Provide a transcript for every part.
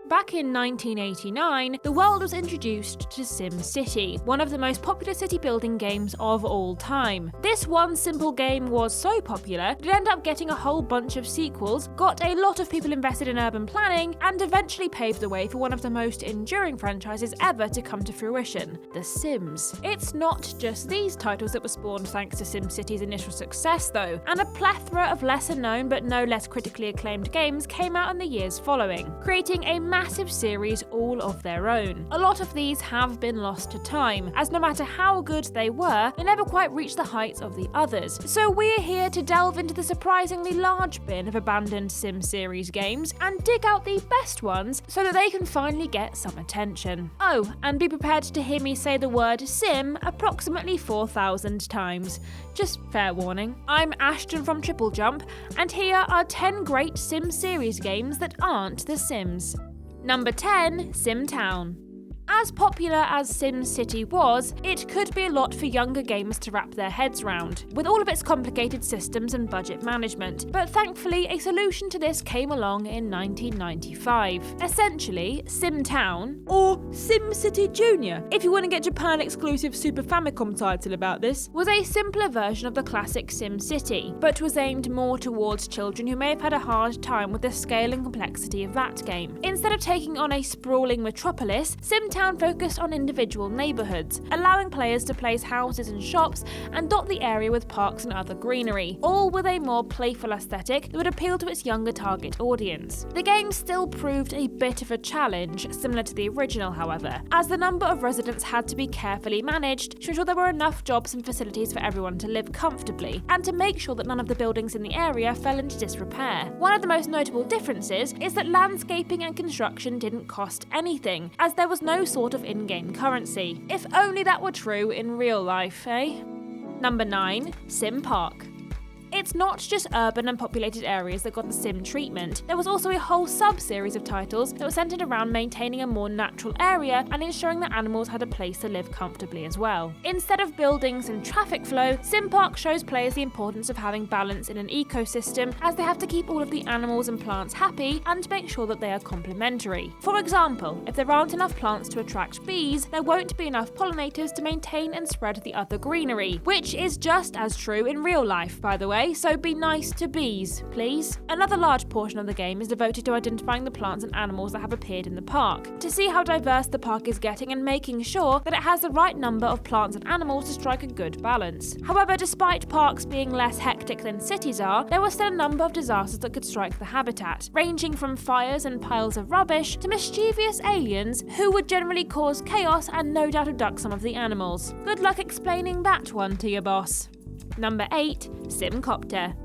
Back in 1989, the world was introduced to SimCity, one of the most popular city building games of all time. This one simple game was so popular, it ended up getting a whole bunch of sequels, got a lot of people invested in urban planning, and eventually paved the way for one of the most enduring franchises ever to come to fruition, The Sims. It's not just these titles that were spawned thanks to SimCity's initial success though, and a plethora of lesser known but no less critically acclaimed games came out in the years following, creating a massive series all of their own. A lot of these have been lost to time, as no matter how good they were, they never quite reached the heights of the others. So we're here to delve into the surprisingly large bin of abandoned Sim series games and dig out the best ones so that they can finally get some attention. Oh, and be prepared to hear me say the word Sim approximately 4,000 times. Just fair warning. I'm Ashton from TripleJump, and here are 10 great Sim series games that aren't The Sims. Number 10, SimTown. As popular as SimCity was, it could be a lot for younger gamers to wrap their heads around, with all of its complicated systems and budget management, but thankfully a solution to this came along in 1995. Essentially, SimTown, or SimCity Junior, if you want to get Japan-exclusive Super Famicom title about this, was a simpler version of the classic SimCity, but was aimed more towards children who may have had a hard time with the scale and complexity of that game. Instead of taking on a sprawling metropolis, SimTown focused on individual neighbourhoods, allowing players to place houses and shops and dot the area with parks and other greenery, all with a more playful aesthetic that would appeal to its younger target audience. The game still proved a bit of a challenge, similar to the original however, as the number of residents had to be carefully managed to ensure there were enough jobs and facilities for everyone to live comfortably, and to make sure that none of the buildings in the area fell into disrepair. One of the most notable differences is that landscaping and construction didn't cost anything, as there was no sort of in-game currency. If only that were true in real life, eh? Number 9, Sim Park. It's not just urban and populated areas that got the Sim treatment. There was also a whole sub-series of titles that were centered around maintaining a more natural area and ensuring that animals had a place to live comfortably as well. Instead of buildings and traffic flow, Sim Park shows players the importance of having balance in an ecosystem, as they have to keep all of the animals and plants happy and make sure that they are complementary. For example, if there aren't enough plants to attract bees, there won't be enough pollinators to maintain and spread the other greenery, which is just as true in real life, by the way. So be nice to bees, please. Another large portion of the game is devoted to identifying the plants and animals that have appeared in the park, to see how diverse the park is getting and making sure that it has the right number of plants and animals to strike a good balance. However, despite parks being less hectic than cities are, there were still a number of disasters that could strike the habitat, ranging from fires and piles of rubbish to mischievous aliens who would generally cause chaos and no doubt abduct some of the animals. Good luck explaining that one to your boss. Number 8, SimCopter.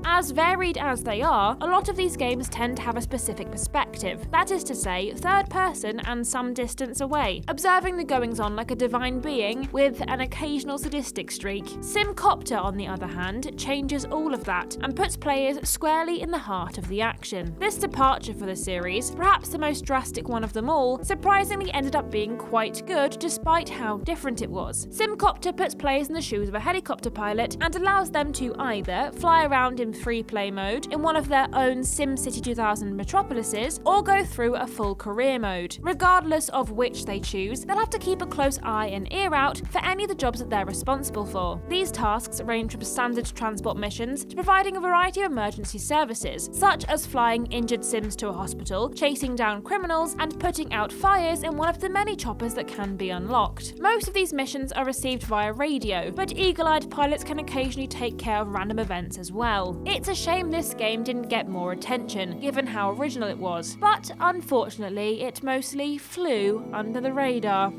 As varied as they are, a lot of these games tend to have a specific perspective, that is to say, third person and some distance away, observing the goings-on like a divine being with an occasional sadistic streak. SimCopter, on the other hand, changes all of that and puts players squarely in the heart of the action. This departure for the series, perhaps the most drastic one of them all, surprisingly ended up being quite good despite how different it was. SimCopter puts players in the shoes of a helicopter pilot and allows them to either fly around in free play mode in one of their own SimCity 2000 metropolises, or go through a full career mode. Regardless of which they choose, they'll have to keep a close eye and ear out for any of the jobs that they're responsible for. These tasks range from standard transport missions to providing a variety of emergency services, such as flying injured Sims to a hospital, chasing down criminals, and putting out fires in one of the many choppers that can be unlocked. Most of these missions are received via radio, but eagle-eyed pilots can occasionally take care of random events as well. It's a shame this game didn't get more attention, given how original it was, but unfortunately it mostly flew under the radar.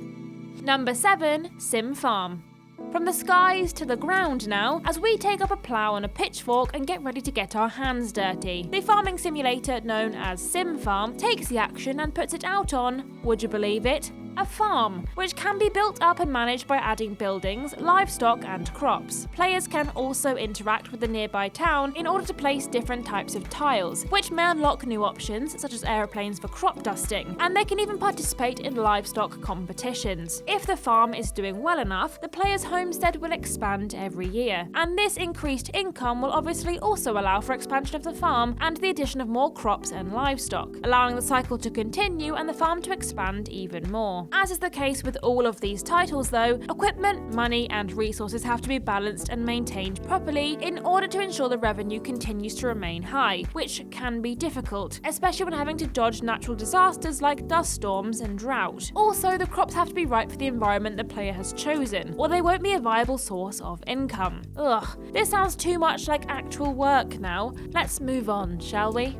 Number 7, Sim Farm. From the skies to the ground now, as we take up a plough and a pitchfork and get ready to get our hands dirty. The farming simulator known as Sim Farm takes the action and puts it out on, would you believe it, a farm, which can be built up and managed by adding buildings, livestock, and crops. Players can also interact with the nearby town in order to place different types of tiles, which may unlock new options such as aeroplanes for crop dusting, and they can even participate in livestock competitions. If the farm is doing well enough, the player's homestead will expand every year, and this increased income will obviously also allow for expansion of the farm and the addition of more crops and livestock, allowing the cycle to continue and the farm to expand even more. As is the case with all of these titles though, equipment, money, and resources have to be balanced and maintained properly in order to ensure the revenue continues to remain high, which can be difficult, especially when having to dodge natural disasters like dust storms and drought. Also, the crops have to be right for the environment the player has chosen, or they won't be a viable source of income. Ugh, this sounds too much like actual work now. Let's move on, shall we?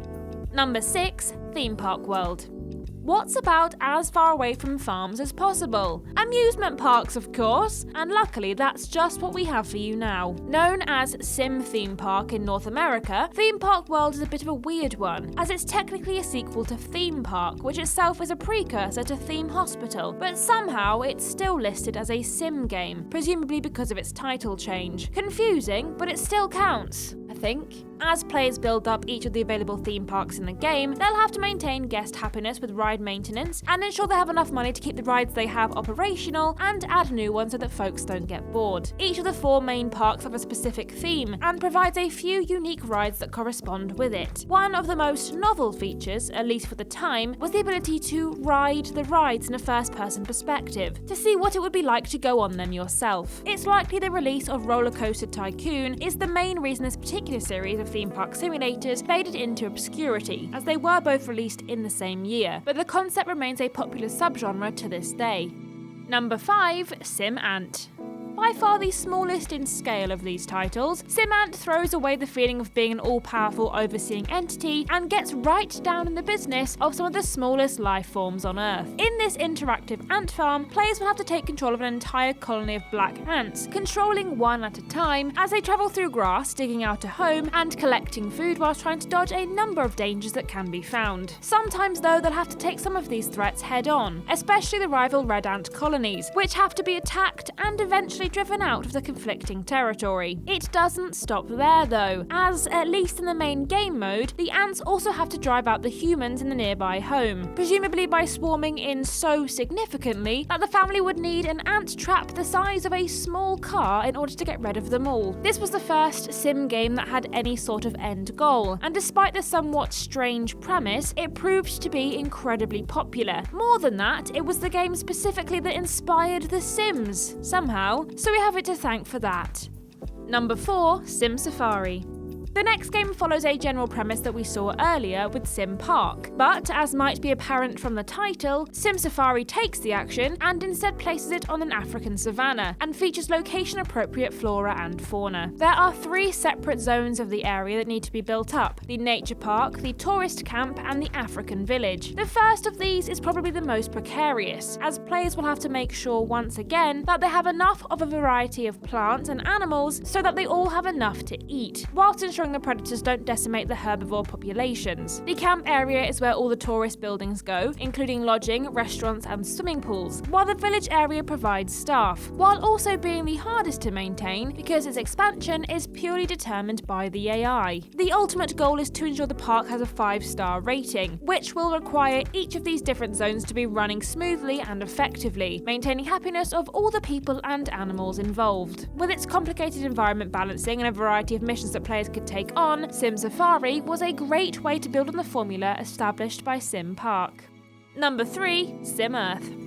Number 6, Theme Park World. What's about as far away from farms as possible? Amusement parks, of course, and luckily that's just what we have for you now. Known as Sim Theme Park in North America, Theme Park World is a bit of a weird one, as it's technically a sequel to Theme Park, which itself is a precursor to Theme Hospital, but somehow it's still listed as a sim game, presumably because of its title change. Confusing, but it still counts, I think. As players build up each of the available theme parks in the game, they'll have to maintain guest happiness with ride maintenance and ensure they have enough money to keep the rides they have operational and add new ones so that folks don't get bored. Each of the 4 main parks have a specific theme and provides a few unique rides that correspond with it. One of the most novel features, at least for the time, was the ability to ride the rides in a first-person perspective, to see what it would be like to go on them yourself. It's likely the release of Roller Coaster Tycoon is the main reason this particular series of theme park simulators faded into obscurity, as they were both released in the same year, but the concept remains a popular subgenre to this day. Number 5, SimAnt. By far the smallest in scale of these titles, SimAnt throws away the feeling of being an all-powerful overseeing entity and gets right down in the business of some of the smallest life forms on Earth. In this interactive ant farm, players will have to take control of an entire colony of black ants, controlling one at a time as they travel through grass, digging out a home, and collecting food whilst trying to dodge a number of dangers that can be found. Sometimes though, they'll have to take some of these threats head on, especially the rival red ant colonies, which have to be attacked and eventually driven out of the conflicting territory. It doesn't stop there though, as at least in the main game mode, the ants also have to drive out the humans in the nearby home, presumably by swarming in so significantly that the family would need an ant trap the size of a small car in order to get rid of them all. This was the first sim game that had any sort of end goal, and despite the somewhat strange premise, it proved to be incredibly popular. More than that, it was the game specifically that inspired The Sims, somehow, so we have it to thank for that. Number 4, SimSafari. The next game follows a general premise that we saw earlier with Sim Park, but as might be apparent from the title, SimSafari takes the action and instead places it on an African savanna and features location-appropriate flora and fauna. There are 3 separate zones of the area that need to be built up: the nature park, the tourist camp, and the African village. The first of these is probably the most precarious, as players will have to make sure once again that they have enough of a variety of plants and animals so that they all have enough to eat, whilst ensuring the predators don't decimate the herbivore populations. The camp area is where all the tourist buildings go, including lodging, restaurants, and swimming pools, while the village area provides staff, while also being the hardest to maintain because its expansion is purely determined by the AI. The ultimate goal is to ensure the park has a 5-star rating, which will require each of these different zones to be running smoothly and effectively, maintaining happiness of all the people and animals involved. With its complicated environment balancing and a variety of missions that players could take on, SimSafari was a great way to build on the formula established by Sim Park. Number 3, SimEarth.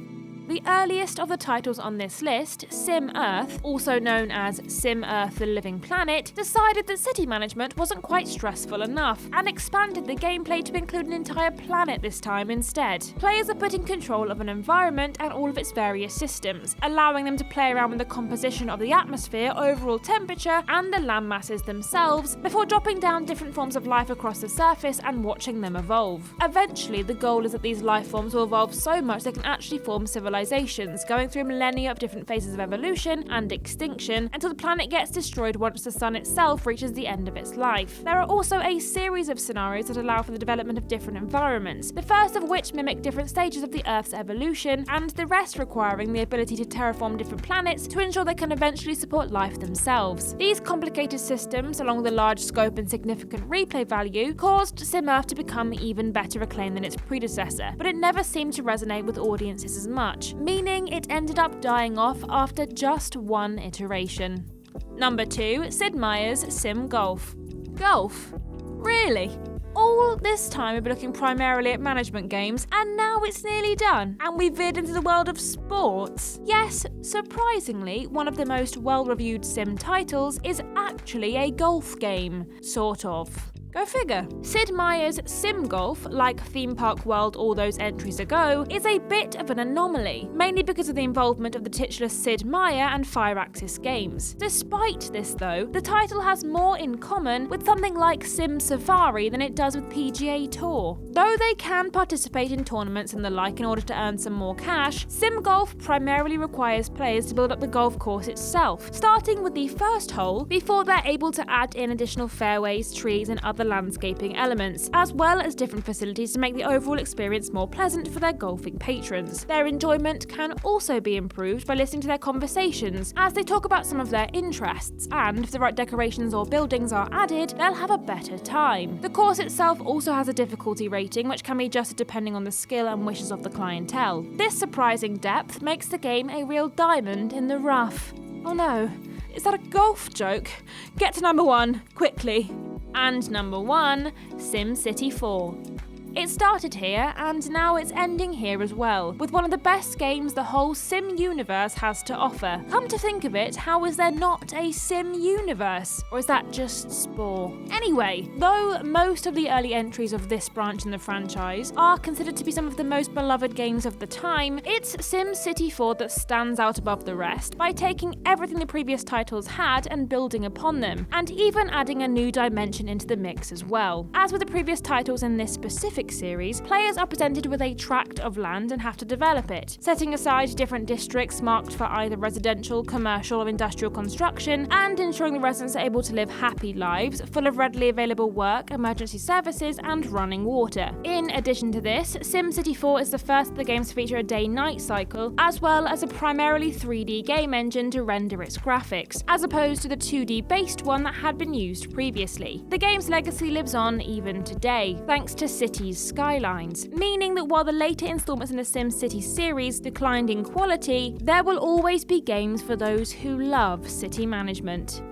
The earliest of the titles on this list, SimEarth, also known as SimEarth the Living Planet, decided that city management wasn't quite stressful enough and expanded the gameplay to include an entire planet this time instead. Players are put in control of an environment and all of its various systems, allowing them to play around with the composition of the atmosphere, overall temperature, and the land masses themselves before dropping down different forms of life across the surface and watching them evolve. Eventually, the goal is that these life forms will evolve so much they can actually form civilizations civilizations, going through millennia of different phases of evolution and extinction until the planet gets destroyed once the sun itself reaches the end of its life. There are also a series of scenarios that allow for the development of different environments, the first of which mimic different stages of the Earth's evolution, and the rest requiring the ability to terraform different planets to ensure they can eventually support life themselves. These complicated systems, along with a large scope and significant replay value, caused Sim Earth to become even better acclaimed than its predecessor, but it never seemed to resonate with audiences as much, meaning it ended up dying off after just one iteration. Number 2, Sid Meier's Sim Golf. Golf? Really? All this time we've been looking primarily at management games, and now it's nearly done, and we've veered into the world of sports. Yes, surprisingly, one of the most well-reviewed Sim titles is actually a golf game, sort of. Go figure. Sid Meier's Sim Golf, like Theme Park World all those entries ago, is a bit of an anomaly, mainly because of the involvement of the titular Sid Meier and Firaxis games. Despite this though, the title has more in common with something like SimSafari than it does with PGA Tour. Though they can participate in tournaments and the like in order to earn some more cash, Sim Golf primarily requires players to build up the golf course itself, starting with the first hole before they're able to add in additional fairways, trees and other landscaping elements, as well as different facilities to make the overall experience more pleasant for their golfing patrons. Their enjoyment can also be improved by listening to their conversations as they talk about some of their interests, and if the right decorations or buildings are added, they'll have a better time. The course itself also has a difficulty rating which can be adjusted depending on the skill and wishes of the clientele. This surprising depth makes the game a real diamond in the rough. Oh no, is that a golf joke? Get to number 1, quickly. And number 1, SimCity 4. It started here, and now it's ending here as well, with one of the best games the whole Sim universe has to offer. Come to think of it, how is there not a Sim universe? Or is that just Spore? Anyway, though most of the early entries of this branch in the franchise are considered to be some of the most beloved games of the time, it's SimCity 4 that stands out above the rest by taking everything the previous titles had and building upon them, and even adding a new dimension into the mix as well. As with the previous titles in this specific series, players are presented with a tract of land and have to develop it, setting aside different districts marked for either residential, commercial or industrial construction, and ensuring the residents are able to live happy lives, full of readily available work, emergency services and running water. In addition to this, SimCity 4 is the first of the games to feature a day-night cycle, as well as a primarily 3D game engine to render its graphics, as opposed to the 2D based one that had been used previously. The game's legacy lives on even today, thanks to cities skylines, meaning that while the later installments in the SimCity series declined in quality, there will always be games for those who love city management.